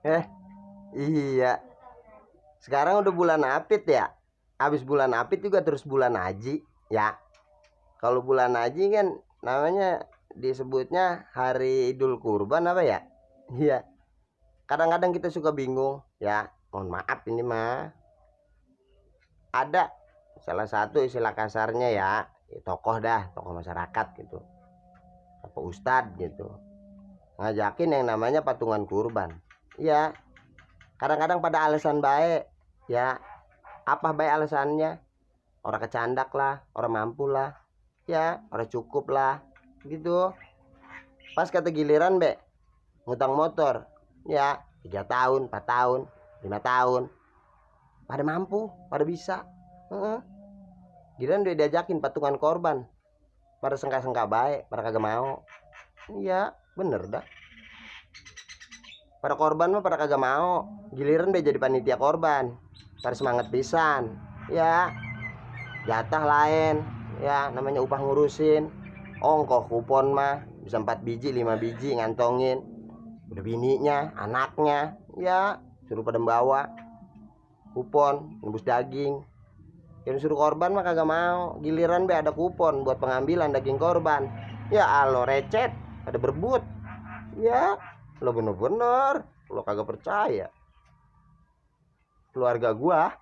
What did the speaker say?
Eh, iya. Sekarang udah bulan Apit ya. Habis bulan Apit juga terus bulan Haji, ya. Kalau bulan Haji kan namanya disebutnya Hari Idul Kurban apa ya? Iya. Kadang-kadang kita suka bingung, ya. Mohon maaf ini mah. Ada salah satu istilah kasarnya ya, tokoh dah, tokoh masyarakat gitu. Apa ustadz gitu. Ngajakin yang namanya patungan kurban. Iya, kadang-kadang pada alasan baik, ya. Apa baik alasannya? Orang kecandak lah, orang mampu lah, ya, orang cukup lah, gitu. Pas kata giliran be ngutang motor, ya, 3 tahun 4 tahun 5 tahun, pada mampu, pada bisa. Giliran dia diajakin patungan korban, pada sengka-sengka baik, pada kagak mau. Iya bener dah, pada korban mah pada kagak mau. Giliran dia jadi panitia korban, pada semangat pisan, ya. Jatah lain, ya, namanya upah ngurusin. Ongkoh kupon mah bisa 4 biji 5 biji ngantongin. Udah bininya anaknya, ya, suruh pada bawa kupon nembus daging. Yang suruh korban mah kagak mau. Giliran be ada kupon buat pengambilan daging korban, ya alo recet ada berebut. Ya lo bener-bener lo kagak percaya, keluarga gua